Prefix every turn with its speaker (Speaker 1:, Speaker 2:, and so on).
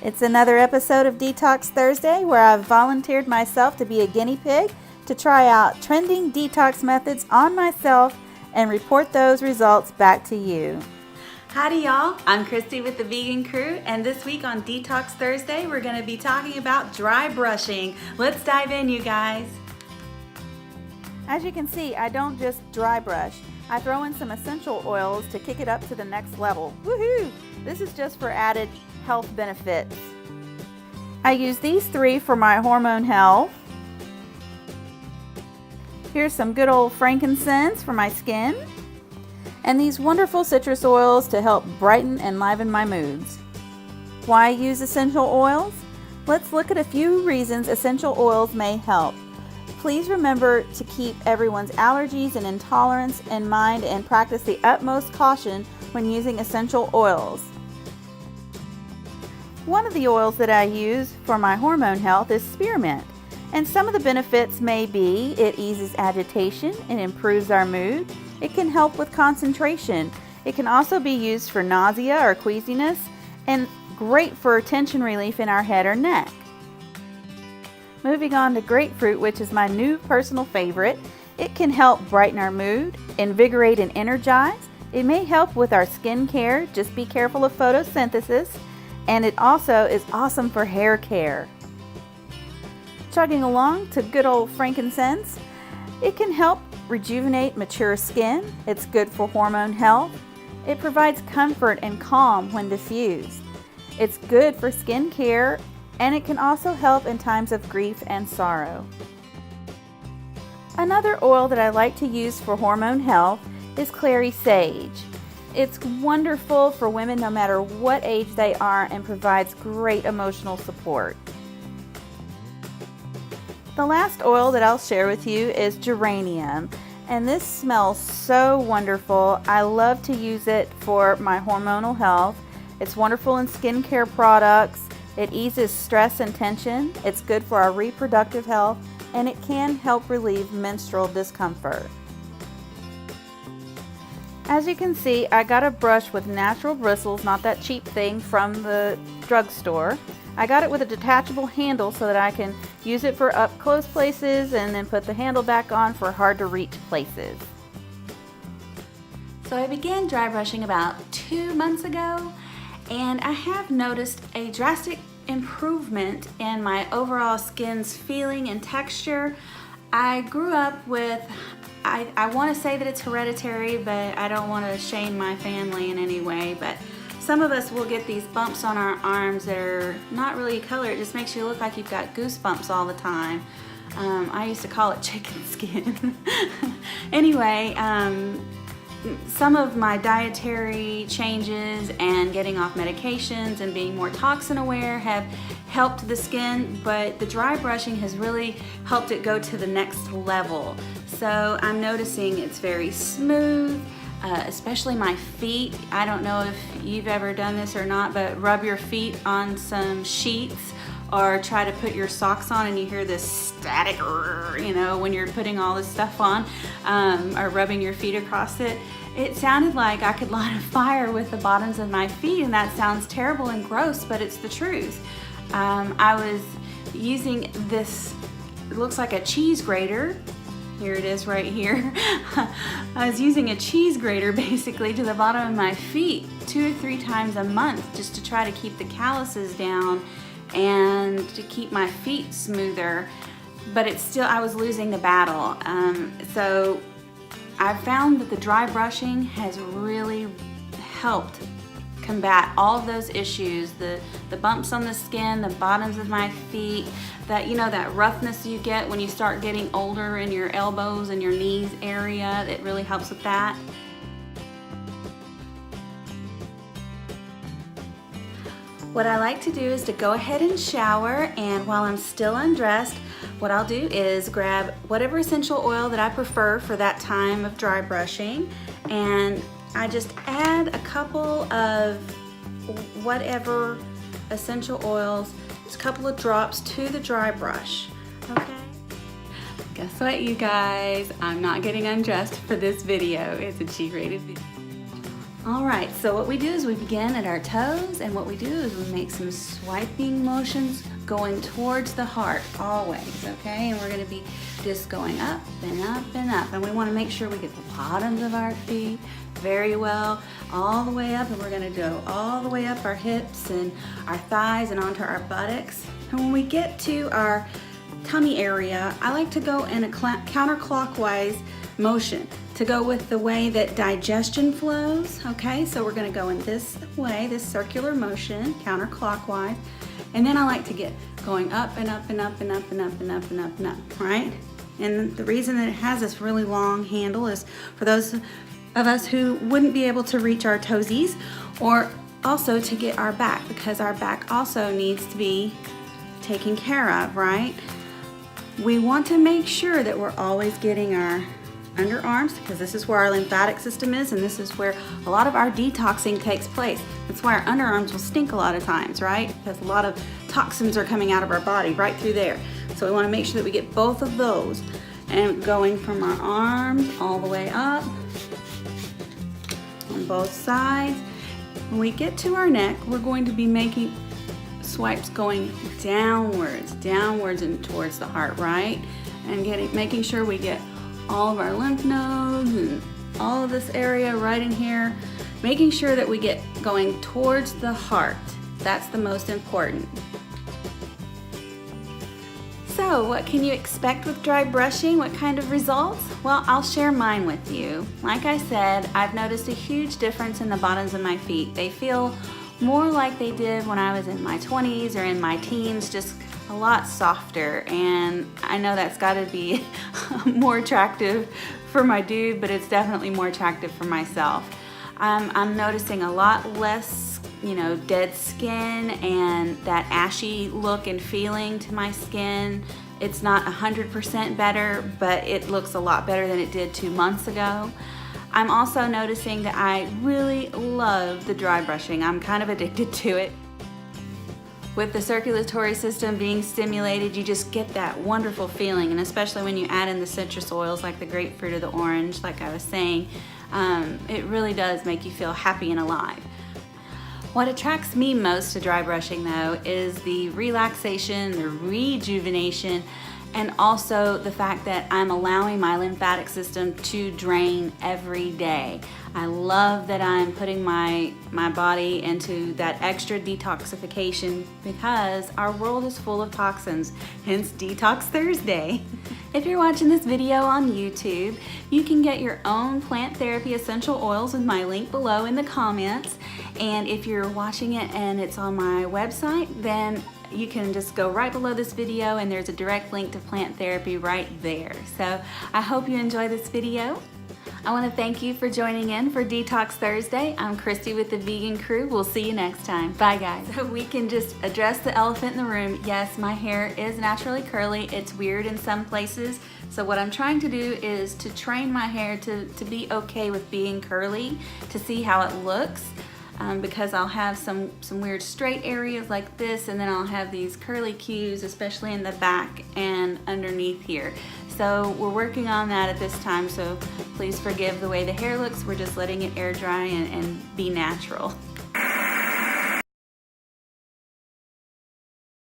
Speaker 1: It's another episode of Detox Thursday where I've volunteered myself to be a guinea pig to try out trending detox methods on myself and report those results back to you. Howdy y'all, I'm Christy with the Vegan Crew, and this week on Detox Thursday we're going to be talking about dry brushing. Let's dive in, you guys. As you can see, I don't just dry brush. I throw in some essential oils to kick it up to the next level. Woohoo! This is just for added health benefits. I use these three for my hormone health. Here's some good old frankincense for my skin. And these wonderful citrus oils to help brighten and liven my moods. Why use essential oils? Let's look at a few reasons essential oils may help. Please remember to keep everyone's allergies and intolerance in mind and practice the utmost caution when using essential oils. One of the oils that I use for my hormone health is spearmint, and some of the benefits may be it eases agitation and improves our mood. It can help with concentration. It can also be used for nausea or queasiness, and great for tension relief in our head or neck. Moving on to grapefruit, which is my new personal favorite. It can help brighten our mood, invigorate and energize. It may help with our skin care, just be careful of photosynthesis, and it also is awesome for hair care. Chugging along to good old frankincense, it can help rejuvenate mature skin. It's good for hormone health. It provides comfort and calm when diffused. It's good for skin care, and it can also help in times of grief and sorrow. Another oil that I like to use for hormone health is clary sage. It's wonderful for women no matter what age they are and provides great emotional support. The last oil that I'll share with you is geranium, and this smells so wonderful. I love to use it for my hormonal health. It's wonderful in skincare products. It eases stress and tension. It's good for our reproductive health, and it can help relieve menstrual discomfort. As you can see, I got a brush with natural bristles, not that cheap thing from the drugstore. I got it with a detachable handle so that I can use it for up close places and then put the handle back on for hard to reach places. So I began dry brushing about 2 months ago, and I have noticed a drastic improvement in my overall skin's feeling and texture. I grew up with, I want to say that it's hereditary, but I don't want to shame my family in any way, but some of us will get these bumps on our arms that are not really color. It just makes you look like you've got goosebumps all the time. I used to call it chicken skin. Anyway, some of my dietary changes and getting off medications and being more toxin aware have helped the skin, but the dry brushing has really helped it go to the next level. So I'm noticing it's very smooth. Especially my feet. I don't know if you've ever done this or not, but rub your feet on some sheets or try to put your socks on and you hear this static, you know, when you're putting all this stuff on or rubbing your feet across it. It sounded like I could light a fire with the bottoms of my feet, and that sounds terrible and gross, but it's the truth. I was using this, it looks like a cheese grater. Here it is right here. I was using a cheese grater basically to the bottom of my feet 2 or 3 times a month just to try to keep the calluses down and to keep my feet smoother, but it's still, I was losing the battle. So I found that the dry brushing has really helped combat all of those issues, the bumps on the skin, the bottoms of my feet, that, you know, that roughness you get when you start getting older in your elbows and your knees area. It really helps with that. What I like to do is to go ahead and shower, and while I'm still undressed, what I'll do is grab whatever essential oil that I prefer for that time of dry brushing, and I just add a couple of whatever essential oils, just a couple of drops to the dry brush, okay? Guess what, you guys? I'm not getting undressed for this video. It's a G-rated video. All right, so what we do is we begin at our toes, and what we do is we make some swiping motions going towards the heart always, okay? And we're gonna be just going up and up and up. And we wanna make sure we get the bottoms of our feet very well, all the way up, and we're gonna go all the way up our hips and our thighs and onto our buttocks. And when we get to our tummy area, I like to go in a counterclockwise motion to go with the way that digestion flows, okay? So we're gonna go in this way, this circular motion, counterclockwise, and then I like to get going up and up and up and up and up and up and up and up, right? And the reason that it has this really long handle is for those of us who wouldn't be able to reach our toesies, or also to get our back, because our back also needs to be taken care of, right? We want to make sure that we're always getting our underarms, because this is where our lymphatic system is, and this is where a lot of our detoxing takes place. That's why our underarms will stink a lot of times, right? Because a lot of toxins are coming out of our body right through there. So we want to make sure that we get both of those, and going from our arms all the way up on both sides. When we get to our neck, we're going to be making swipes going downwards and towards the heart, right? And making sure we get all of our lymph nodes and all of this area right in here, making sure that we get going towards the heart. That's the most important. So what can you expect with dry brushing? What kind of results? Well, I'll share mine with you. Like I said, I've noticed a huge difference in the bottoms of my feet. They feel more like they did when I was in my 20s or in my teens, just a lot softer. And I know that's got to be more attractive for my dude, but it's definitely more attractive for myself. I'm noticing a lot less, dead skin and that ashy look and feeling to my skin. It's not 100% better, but it looks a lot better than it did 2 months ago. I'm also noticing that I really love the dry brushing. I'm kind of addicted to it. With the circulatory system being stimulated, you just get that wonderful feeling, and especially when you add in the citrus oils like the grapefruit or the orange, like I was saying, it really does make you feel happy and alive. What attracts me most to dry brushing though is the relaxation, the rejuvenation, and also the fact that I'm allowing my lymphatic system to drain every day. I love that I'm putting my body into that extra detoxification, because our world is full of toxins, hence Detox Thursday. If you're watching this video on YouTube, you can get your own plant therapy essential oils with my link below in the comments. And if you're watching it and it's on my website, then you can just go right below this video and there's a direct link to plant therapy right there. So I hope you enjoy this video. I want to thank you for joining in for Detox Thursday. I'm Christy with the Vegan Crew. We'll see you next time. Bye guys. So we can just address the elephant in the room. Yes, my hair is naturally curly. It's weird in some places. So what I'm trying to do is to train my hair to be okay with being curly, to see how it looks. Because I'll have some weird straight areas like this, and then I'll have these curly cues, especially in the back and underneath here. So we're working on that at this time, so please forgive the way the hair looks. We're just letting it air dry and be natural.